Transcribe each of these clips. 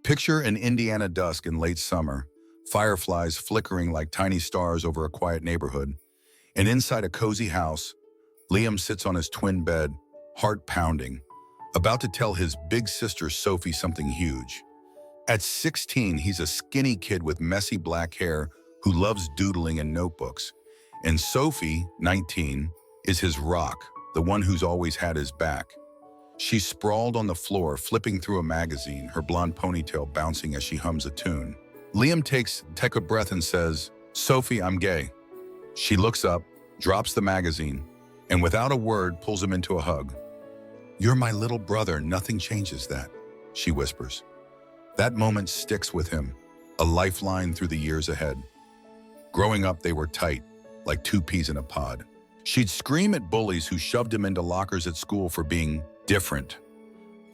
Picture an Indiana dusk in late summer, fireflies flickering like tiny stars over a quiet neighborhood, and inside a cozy house, Liam sits on his twin bed, heart pounding, about to tell his big sister Sophie something huge. At 16, he's a skinny kid with messy black hair who loves doodling and notebooks. And Sophie, 19, is his rock, the one who's always had his back. She's sprawled on the floor, flipping through a magazine, her blonde ponytail bouncing as she hums a tune. Liam takes a breath and says, "Sophie, I'm gay." She looks up, drops the magazine, and without a word pulls him into a hug. "You're my little brother, nothing changes that," she whispers. That moment sticks with him, a lifeline through the years ahead. Growing up, they were tight, like two peas in a pod. She'd scream at bullies who shoved him into lockers at school for being different,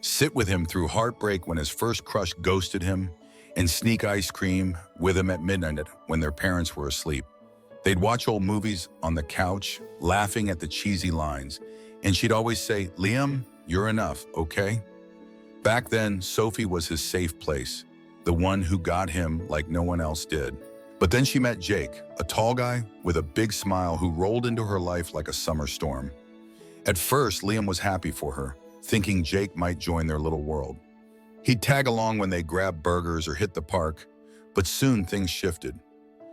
sit with him through heartbreak when his first crush ghosted him, and sneak ice cream with him at midnight when their parents were asleep. They'd watch old movies on the couch, laughing at the cheesy lines, and she'd always say, "Liam, you're enough, okay?" Back then, Sophie was his safe place, the one who got him like no one else did. But then she met Jake, a tall guy with a big smile who rolled into her life like a summer storm. At first, Liam was happy for her, thinking Jake might join their little world. He'd tag along when they grabbed burgers or hit the park, but soon things shifted.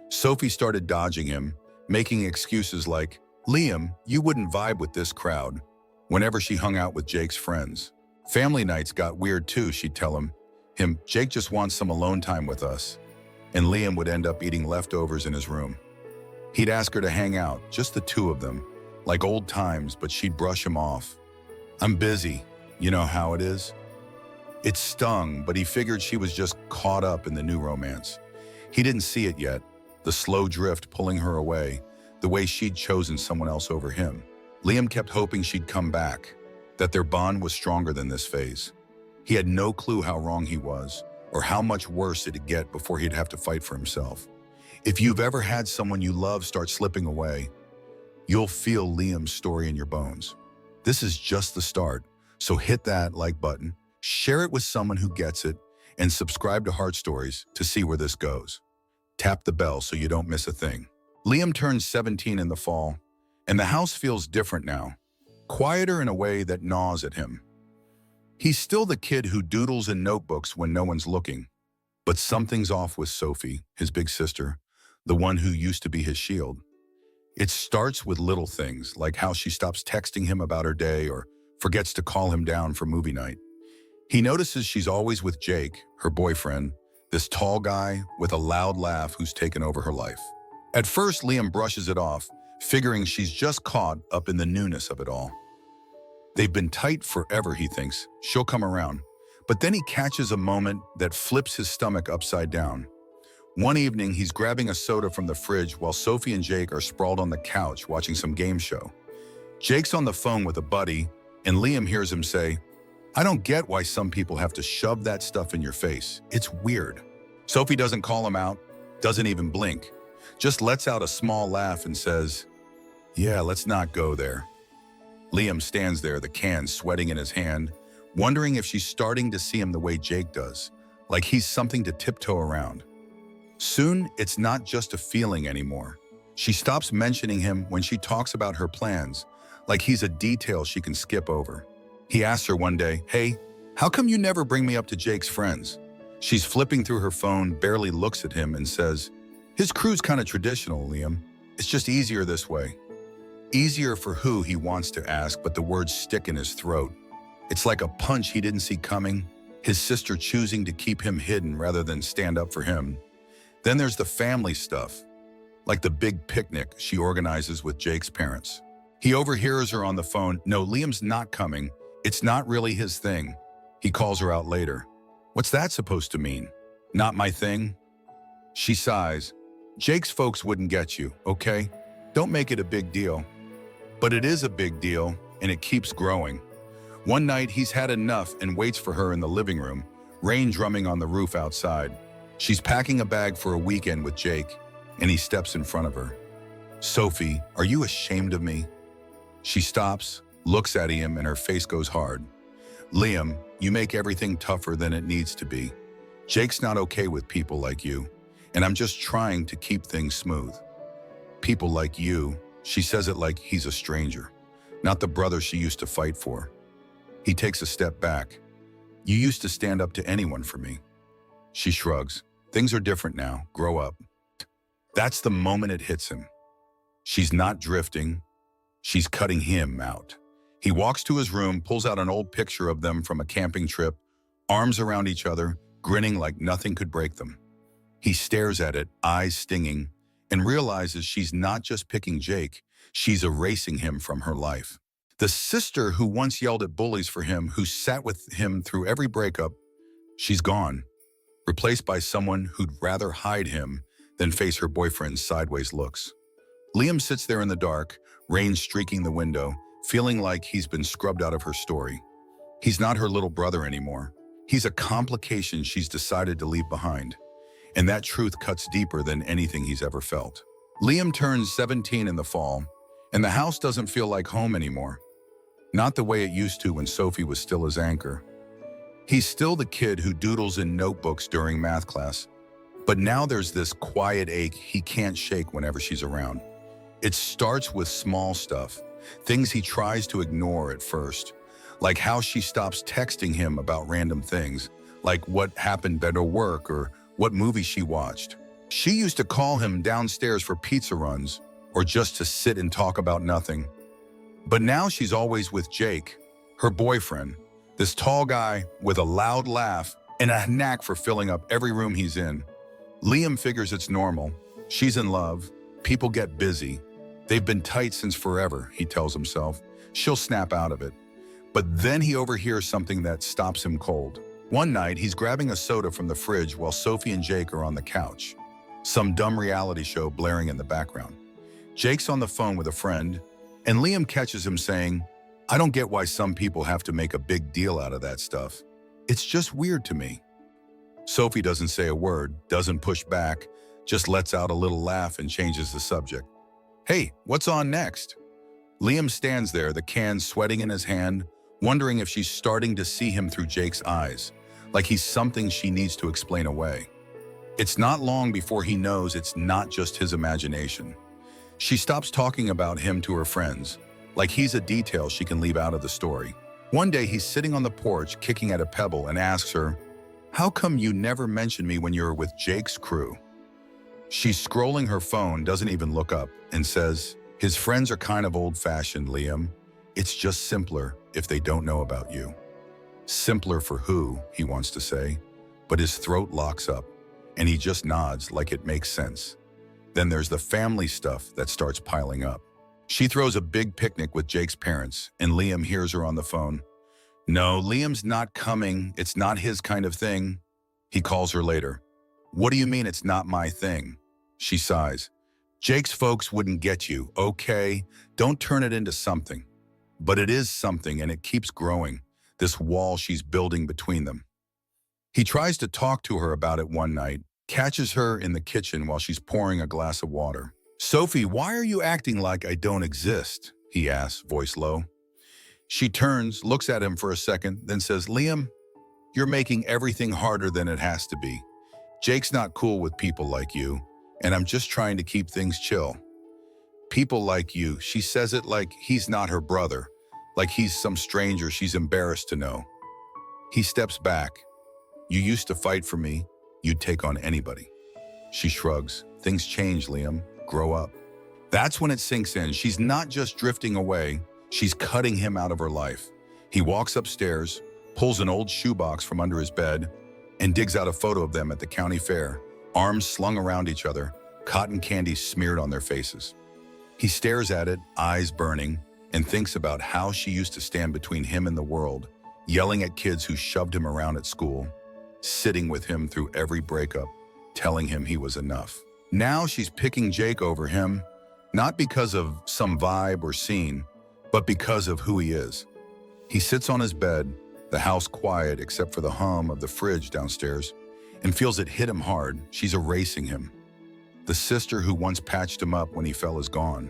Sophie started dodging him, making excuses like, "Liam, you wouldn't vibe with this crowd," whenever she hung out with Jake's friends. Family nights got weird too, she'd tell him, "Jake just wants some alone time with us." And Liam would end up eating leftovers in his room. He'd ask her to hang out, just the two of them, like old times, but she'd brush him off. "I'm busy, you know how it is." It stung, but he figured she was just caught up in the new romance. He didn't see it yet, the slow drift pulling her away, the way she'd chosen someone else over him. Liam kept hoping she'd come back, that their bond was stronger than this phase. He had no clue how wrong he was, or how much worse it'd get before he'd have to fight for himself. If you've ever had someone you love start slipping away, you'll feel Liam's story in your bones. This is just the start, so hit that like button, share it with someone who gets it, and subscribe to Heart Stories to see where this goes. Tap the bell so you don't miss a thing. Liam turns 17 in the fall, and the house feels different now, quieter in a way that gnaws at him. He's still the kid who doodles in notebooks when no one's looking, but something's off with Sophie, his big sister, the one who used to be his shield. It starts with little things, like how she stops texting him about her day or forgets to call him down for movie night. He notices she's always with Jake, her boyfriend, this tall guy with a loud laugh who's taken over her life. At first, Liam brushes it off, figuring she's just caught up in the newness of it all. They've been tight forever, he thinks. She'll come around. But then he catches a moment that flips his stomach upside down. One evening, he's grabbing a soda from the fridge while Sophie and Jake are sprawled on the couch watching some game show. Jake's on the phone with a buddy, and Liam hears him say, "I don't get why some people have to shove that stuff in your face. It's weird." Sophie doesn't call him out, doesn't even blink, just lets out a small laugh and says, "Yeah, let's not go there." Liam stands there, the can sweating in his hand, wondering if she's starting to see him the way Jake does, like he's something to tiptoe around. Soon, it's not just a feeling anymore. She stops mentioning him when she talks about her plans, like he's a detail she can skip over. He asks her one day, "Hey, how come you never bring me up to Jake's friends?" She's flipping through her phone, barely looks at him and says, "His crew's kind of traditional, Liam. It's just easier this way." Easier for who, he wants to ask, but the words stick in his throat. It's like a punch he didn't see coming, his sister choosing to keep him hidden rather than stand up for him. Then there's the family stuff, like the big picnic she organizes with Jake's parents. He overhears her on the phone, "No, Liam's not coming. It's not really his thing." He calls her out later. "What's that supposed to mean? Not my thing?" She sighs. "Jake's folks wouldn't get you, okay? Don't make it a big deal." But it is a big deal, and it keeps growing. One night, he's had enough and waits for her in the living room, rain drumming on the roof outside. She's packing a bag for a weekend with Jake, and he steps in front of her. "Sophie, are you ashamed of me?" She stops, looks at him, and her face goes hard. "Liam, you make everything tougher than it needs to be. Jake's not okay with people like you, and I'm just trying to keep things smooth. People like you, she says it like he's a stranger, not the brother she used to fight for. He takes a step back. You used to stand up to anyone for me. She shrugs. Things are different now. Grow up. That's the moment it hits him. She's not drifting. She's cutting him out. He walks to his room, pulls out an old picture of them from a camping trip, arms around each other, grinning like nothing could break them. He stares at it, eyes stinging, and realizes she's not just picking Jake, she's erasing him from her life. The sister who once yelled at bullies for him, who sat with him through every breakup, she's gone, replaced by someone who'd rather hide him than face her boyfriend's sideways looks. Liam sits there in the dark, rain streaking the window, feeling like he's been scrubbed out of her story. He's not her little brother anymore. He's a complication she's decided to leave behind. And that truth cuts deeper than anything he's ever felt. Liam turns 17 in the fall, and the house doesn't feel like home anymore. Not the way it used to when Sophie was still his anchor. He's still the kid who doodles in notebooks during math class, but now there's this quiet ache he can't shake whenever she's around. It starts with small stuff, things he tries to ignore at first, like how she stops texting him about random things, like what happened at her work or what movie she watched. She used to call him downstairs for pizza runs or just to sit and talk about nothing. But now she's always with Jake, her boyfriend, this tall guy with a loud laugh and a knack for filling up every room he's in. Liam figures it's normal. She's in love. People get busy. They've been tight since forever, he tells himself. She'll snap out of it. But then he overhears something that stops him cold. One night, he's grabbing a soda from the fridge while Sophie and Jake are on the couch. Some dumb reality show blaring in the background. Jake's on the phone with a friend, and Liam catches him saying, "I don't get why some people have to make a big deal out of that stuff. It's just weird to me." Sophie doesn't say a word, doesn't push back, just lets out a little laugh and changes the subject. "Hey, what's on next?" Liam stands there, the can sweating in his hand, wondering if she's starting to see him through Jake's eyes, like he's something she needs to explain away. It's not long before he knows it's not just his imagination. She stops talking about him to her friends, like he's a detail she can leave out of the story. One day he's sitting on the porch kicking at a pebble and asks her, "How come you never mention me when you're with Jake's crew?" She's scrolling her phone, doesn't even look up, and says, "His friends are kind of old-fashioned, Liam. It's just simpler if they don't know about you." Simpler for who, he wants to say, but his throat locks up, and he just nods like it makes sense. Then there's the family stuff that starts piling up. She throws a big picnic with Jake's parents, and Liam hears her on the phone. "No, Liam's not coming. It's not his kind of thing." He calls her later. "What do you mean it's not my thing?" She sighs. "Jake's folks wouldn't get you, okay? Don't turn it into something." But it is something, and it keeps growing, this wall she's building between them. He tries to talk to her about it one night, catches her in the kitchen while she's pouring a glass of water. "Sophie, why are you acting like I don't exist?" he asks, voice low. She turns, looks at him for a second, then says, "Liam, you're making everything harder than it has to be. Jake's not cool with people like you, and I'm just trying to keep things chill." People like you, she says it like he's not her brother, like he's some stranger she's embarrassed to know. He steps back. "You used to fight for me. You'd take on anybody." She shrugs. "Things change, Liam. Grow up." That's when it sinks in. She's not just drifting away, she's cutting him out of her life. He walks upstairs, pulls an old shoebox from under his bed, and digs out a photo of them at the county fair, arms slung around each other, cotton candy smeared on their faces. He stares at it, eyes burning, and thinks about how she used to stand between him and the world, yelling at kids who shoved him around at school, sitting with him through every breakup, telling him he was enough. Now she's picking Jake over him, not because of some vibe or scene, but because of who he is. He sits on his bed, the house quiet except for the hum of the fridge downstairs, and feels it hit him hard. She's erasing him. The sister who once patched him up when he fell is gone,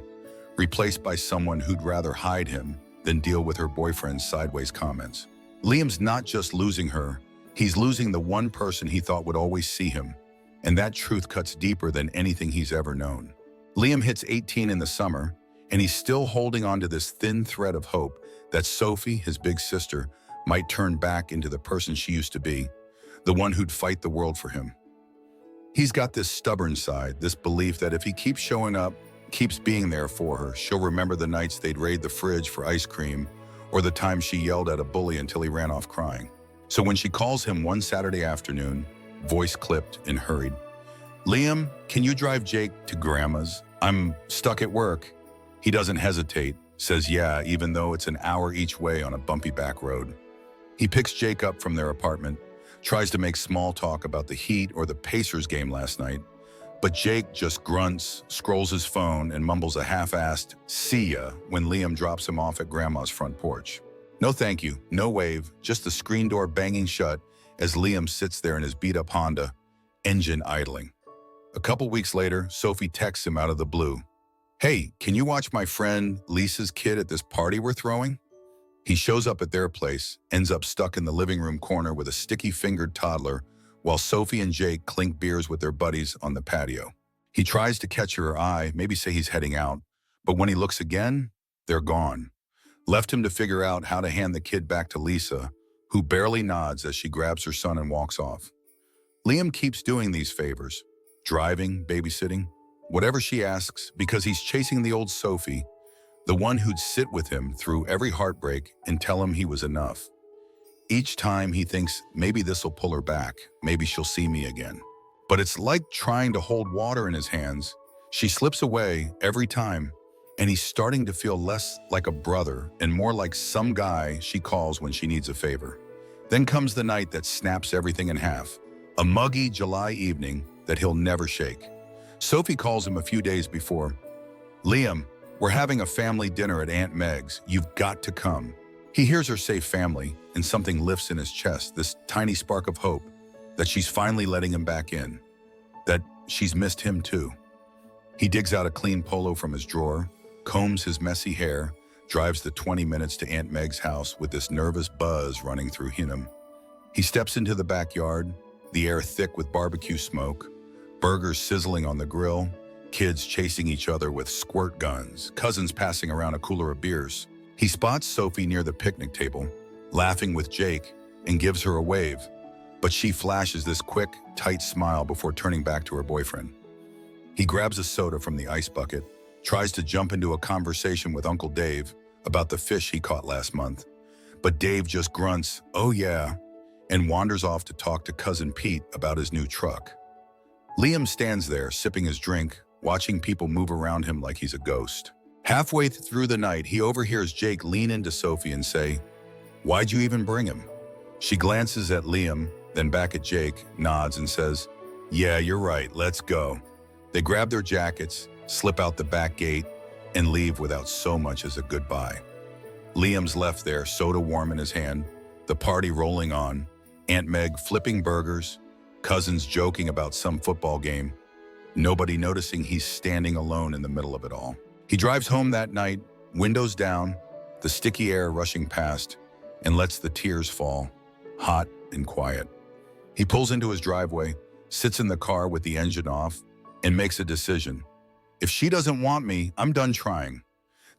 replaced by someone who'd rather hide him than deal with her boyfriend's sideways comments. Liam's not just losing her, He's losing the one person he thought would always see him, and that truth cuts deeper than anything he's ever known. Liam hits 18 in the summer, and he's still holding on to this thin thread of hope that Sophie, his big sister, might turn back into the person she used to be, the one who'd fight the world for him. He's got this stubborn side, this belief that if he keeps showing up, keeps being there for her, she'll remember the nights they'd raid the fridge for ice cream or the time she yelled at a bully until he ran off crying. So when she calls him one Saturday afternoon, voice clipped and hurried, "Liam, can you drive Jake to Grandma's? I'm stuck at work." He doesn't hesitate, says yeah, even though it's an hour each way on a bumpy back road. He picks Jake up from their apartment, tries to make small talk about the Heat or the Pacers game last night, but Jake just grunts, scrolls his phone, and mumbles a half-assed "see ya" when Liam drops him off at Grandma's front porch. No thank you, no wave, just the screen door banging shut as Liam sits there in his beat-up Honda, engine idling. A couple weeks later, Sophie texts him out of the blue. "Hey, can you watch my friend Lisa's kid at this party we're throwing?" He shows up at their place, ends up stuck in the living room corner with a sticky-fingered toddler, while Sophie and Jake clink beers with their buddies on the patio. He tries to catch her eye, maybe say he's heading out, but when he looks again, they're gone. Left him to figure out how to hand the kid back to Lisa, who barely nods as she grabs her son and walks off. Liam keeps doing these favors, driving, babysitting, whatever she asks, because he's chasing the old Sophie, the one who'd sit with him through every heartbreak and tell him he was enough. Each time he thinks, maybe this'll pull her back, maybe she'll see me again. But it's like trying to hold water in his hands. She slips away every time, and he's starting to feel less like a brother and more like some guy she calls when she needs a favor. Then comes the night that snaps everything in half, a muggy July evening that he'll never shake. Sophie calls him a few days before. "Liam, we're having a family dinner at Aunt Meg's. You've got to come." He hears her say family, and something lifts in his chest, this tiny spark of hope that she's finally letting him back in, that she's missed him too. He digs out a clean polo from his drawer, combs his messy hair, drives the 20 minutes to Aunt Meg's house with this nervous buzz running through him. He steps into the backyard, the air thick with barbecue smoke, burgers sizzling on the grill, kids chasing each other with squirt guns, cousins passing around a cooler of beers. He spots Sophie near the picnic table, laughing with Jake, and gives her a wave, but she flashes this quick, tight smile before turning back to her boyfriend. He grabs a soda from the ice bucket, tries to jump into a conversation with Uncle Dave about the fish he caught last month, but Dave just grunts, "Oh yeah," and wanders off to talk to Cousin Pete about his new truck. Liam stands there, sipping his drink, watching people move around him like he's a ghost. Halfway through the night, he overhears Jake lean into Sophie and say, "Why'd you even bring him?" She glances at Liam, then back at Jake, nods and says, "Yeah, you're right, let's go." They grab their jackets, slip out the back gate, and leave without so much as a goodbye. Liam's left there, soda warm in his hand, the party rolling on, Aunt Meg flipping burgers, cousins joking about some football game, nobody noticing he's standing alone in the middle of it all. He drives home that night, windows down, the sticky air rushing past, and lets the tears fall, hot and quiet. He pulls into his driveway, sits in the car with the engine off, and makes a decision. If she doesn't want me, I'm done trying.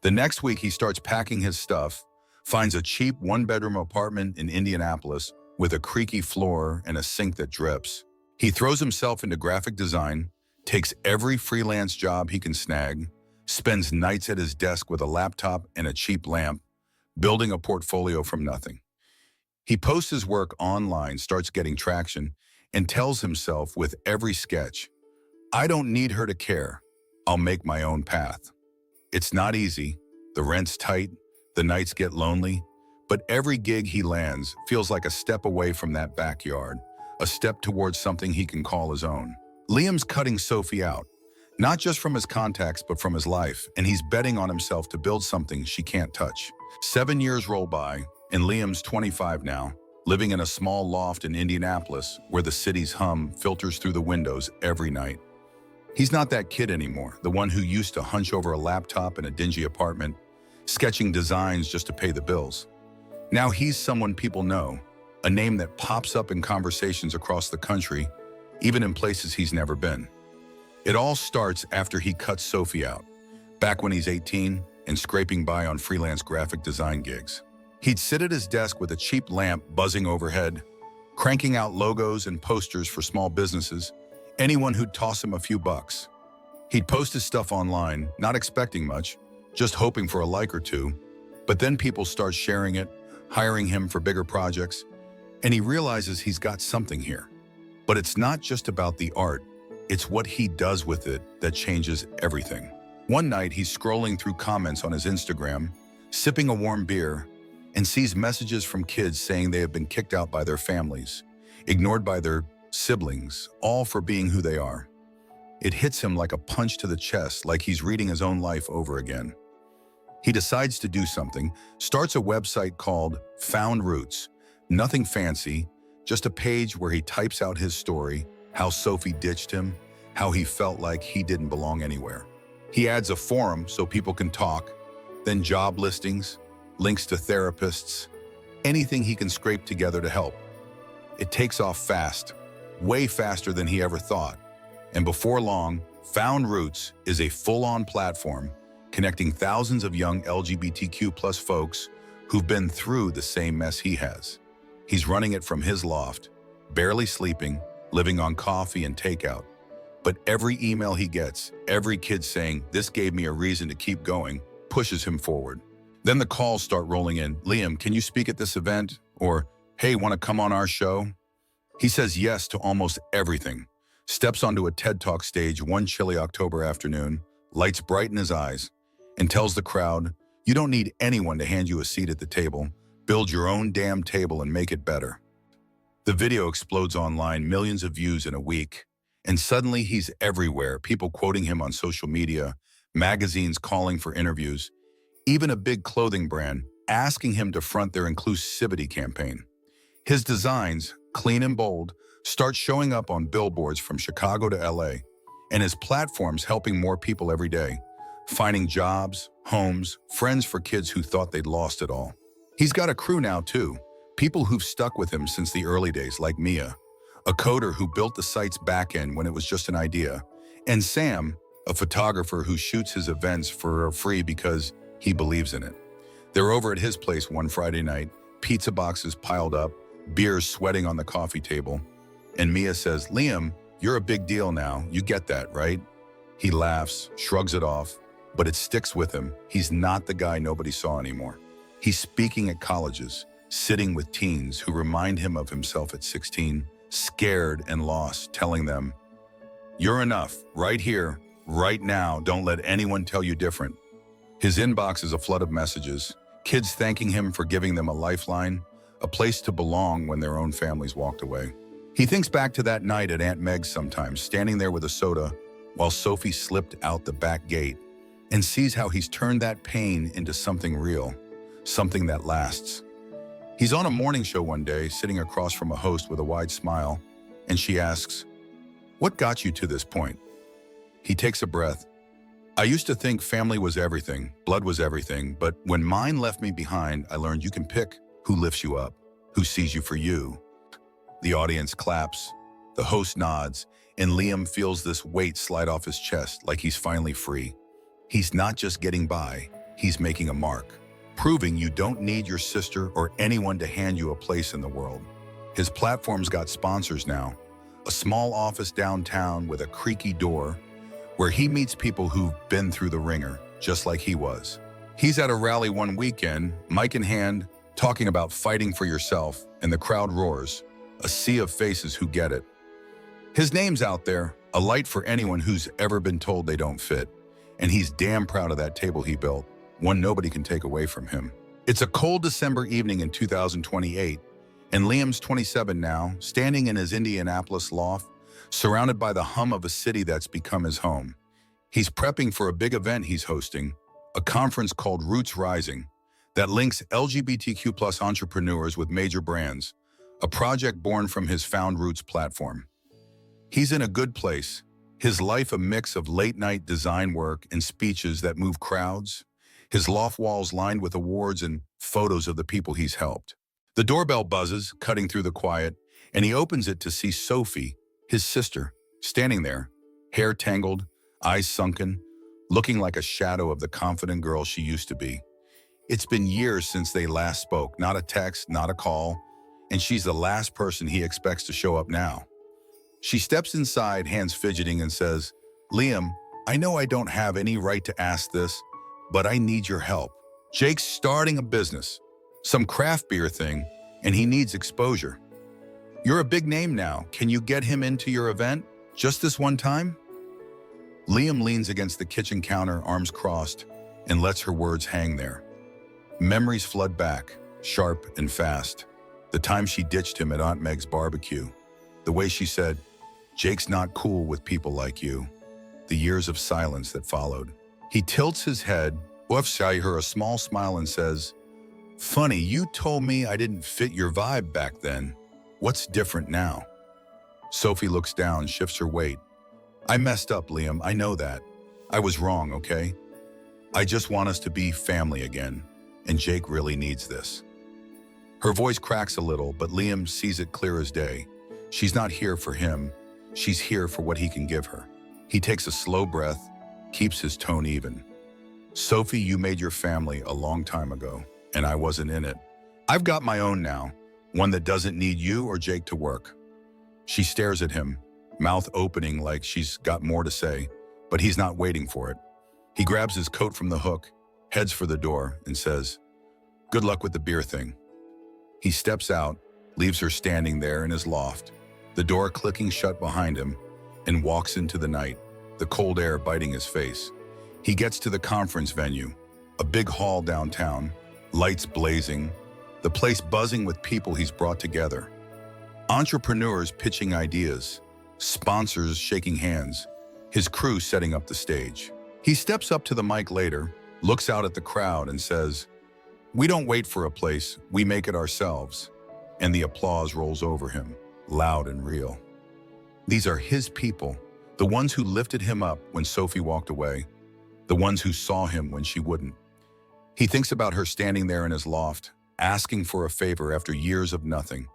The next week, he starts packing his stuff, finds a cheap one-bedroom apartment in Indianapolis with a creaky floor and a sink that drips. He throws himself into graphic design, takes every freelance job he can snag, spends nights at his desk with a laptop and a cheap lamp, building a portfolio from nothing. He posts his work online, starts getting traction, and tells himself with every sketch, "I don't need her to care. I'll make my own path." It's not easy, the rent's tight, the nights get lonely, but every gig he lands feels like a step away from that backyard, a step towards something he can call his own. Liam's cutting Sophie out, not just from his contacts, but from his life, and he's betting on himself to build something she can't touch. 7 years roll by, and Liam's 25 now, living in a small loft in Indianapolis where the city's hum filters through the windows every night. He's not that kid anymore, the one who used to hunch over a laptop in a dingy apartment, sketching designs just to pay the bills. Now he's someone people know, a name that pops up in conversations across the country, even in places he's never been. It all starts after he cuts Sophie out, back when he's 18 and scraping by on freelance graphic design gigs. He'd sit at his desk with a cheap lamp buzzing overhead, cranking out logos and posters for small businesses, anyone who'd toss him a few bucks. He'd post his stuff online, not expecting much, just hoping for a like or two, but then people start sharing it, hiring him for bigger projects, and he realizes he's got something here. But it's not just about the art, it's what he does with it that changes everything. One night, he's scrolling through comments on his Instagram, sipping a warm beer, and sees messages from kids saying they have been kicked out by their families, ignored by their siblings, all for being who they are. It hits him like a punch to the chest, like he's reading his own life over again. He decides to do something, starts a website called Found Roots. Nothing fancy, just a page where he types out his story, how Sophie ditched him, how he felt like he didn't belong anywhere. He adds a forum so people can talk, then job listings, links to therapists, anything he can scrape together to help. It takes off fast, way faster than he ever thought. And before long, Found Roots is a full-on platform connecting thousands of young LGBTQ+ folks who've been through the same mess he has. He's running it from his loft, barely sleeping, living on coffee and takeout. But every email he gets, every kid saying, "This gave me a reason to keep going," pushes him forward. Then the calls start rolling in. "Liam, can you speak at this event?" Or, "Hey, want to come on our show?" He says yes to almost everything, steps onto a TED Talk stage one chilly October afternoon, lights bright in his eyes, and tells the crowd, "You don't need anyone to hand you a seat at the table. Build your own damn table and make it better." The video explodes online, millions of views in a week, and suddenly he's everywhere, people quoting him on social media, magazines calling for interviews, even a big clothing brand asking him to front their inclusivity campaign. His designs, clean and bold, start showing up on billboards from Chicago to LA, and his platform's helping more people every day, finding jobs, homes, friends for kids who thought they'd lost it all. He's got a crew now too, people who've stuck with him since the early days, like Mia, a coder who built the site's backend when it was just an idea, and Sam, a photographer who shoots his events for free because he believes in it. They're over at his place one Friday night, pizza boxes piled up, beers sweating on the coffee table, and Mia says, "Liam, you're a big deal now, you get that, right?" He laughs, shrugs it off, but it sticks with him. He's not the guy nobody saw anymore. He's speaking at colleges, sitting with teens who remind him of himself at 16, scared and lost, telling them, "You're enough, right here, right now, don't let anyone tell you different." His inbox is a flood of messages, kids thanking him for giving them a lifeline, a place to belong when their own families walked away. He thinks back to that night at Aunt Meg's sometimes, standing there with a soda while Sophie slipped out the back gate, and sees how he's turned that pain into something real, something that lasts. He's on a morning show one day, sitting across from a host with a wide smile, and she asks, "What got you to this point?" He takes a breath. "I used to think family was everything, blood was everything, but when mine left me behind, I learned you can pick who lifts you up, who sees you for you." The audience claps, the host nods, and Liam feels this weight slide off his chest like he's finally free. He's not just getting by, he's making a mark, proving you don't need your sister or anyone to hand you a place in the world. His platform's got sponsors now, a small office downtown with a creaky door where he meets people who've been through the ringer, just like he was. He's at a rally one weekend, mic in hand, talking about fighting for yourself, and the crowd roars, a sea of faces who get it. His name's out there, a light for anyone who's ever been told they don't fit, and he's damn proud of that table he built, one nobody can take away from him. It's a cold December evening in 2028, and Liam's 27 now, standing in his Indianapolis loft, surrounded by the hum of a city that's become his home. He's prepping for a big event he's hosting, a conference called Roots Rising, that links LGBTQ+ entrepreneurs with major brands, a project born from his Found Roots platform. He's in a good place, his life a mix of late-night design work and speeches that move crowds, his loft walls lined with awards and photos of the people he's helped. The doorbell buzzes, cutting through the quiet, and he opens it to see Sophie, his sister, standing there, hair tangled, eyes sunken, looking like a shadow of the confident girl she used to be. It's been years since they last spoke, not a text, not a call, and she's the last person he expects to show up now. She steps inside, hands fidgeting, and says, "Liam, I know I don't have any right to ask this, but I need your help. Jake's starting a business, some craft beer thing, and he needs exposure. You're a big name now. Can you get him into your event? Just this one time?" Liam leans against the kitchen counter, arms crossed, and lets her words hang there. Memories flood back, sharp and fast. The time she ditched him at Aunt Meg's barbecue. The way she said, "Jake's not cool with people like you." The years of silence that followed. He tilts his head, wafts her a small smile and says, "Funny, you told me I didn't fit your vibe back then. What's different now?" Sophie looks down, shifts her weight. "I messed up, Liam, I know that. I was wrong, okay? I just want us to be family again, and Jake really needs this." Her voice cracks a little, but Liam sees it clear as day. She's not here for him. She's here for what he can give her. He takes a slow breath, keeps his tone even. "Sophie, you made your family a long time ago, and I wasn't in it. I've got my own now, one that doesn't need you or Jake to work." She stares at him, mouth opening like she's got more to say, but he's not waiting for it. He grabs his coat from the hook, heads for the door, and says, "Good luck with the beer thing." He steps out, leaves her standing there in his loft, the door clicking shut behind him, and walks into the night, the cold air biting his face. He gets to the conference venue, a big hall downtown, lights blazing, the place buzzing with people he's brought together. Entrepreneurs pitching ideas, sponsors shaking hands, his crew setting up the stage. He steps up to the mic later, looks out at the crowd and says, "We don't wait for a place, we make it ourselves." And the applause rolls over him, loud and real. These are his people, the ones who lifted him up when Sophie walked away, the ones who saw him when she wouldn't. He thinks about her standing there in his loft, asking for a favor after years of nothing,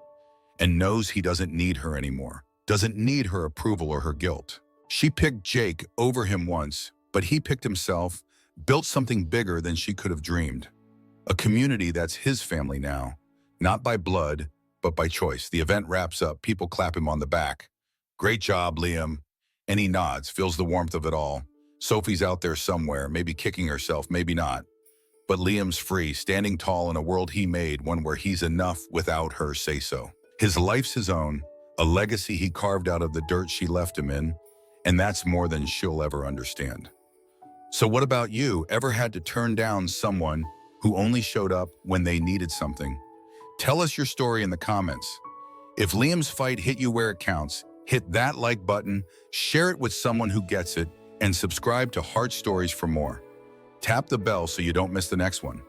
and knows he doesn't need her anymore, doesn't need her approval or her guilt. She picked Jake over him once, but he picked himself, built something bigger than she could have dreamed. A community that's his family now, not by blood, but by choice. The event wraps up, people clap him on the back. "Great job, Liam." And he nods, feels the warmth of it all. Sophie's out there somewhere, maybe kicking herself, maybe not. But Liam's free, standing tall in a world he made, one where he's enough without her say-so. His life's his own, a legacy he carved out of the dirt she left him in, and that's more than she'll ever understand. So what about you? Ever had to turn down someone who only showed up when they needed something? Tell us your story in the comments. If Liam's fight hit you where it counts, hit that like button, share it with someone who gets it, and subscribe to Heart Stories for more. Tap the bell so you don't miss the next one.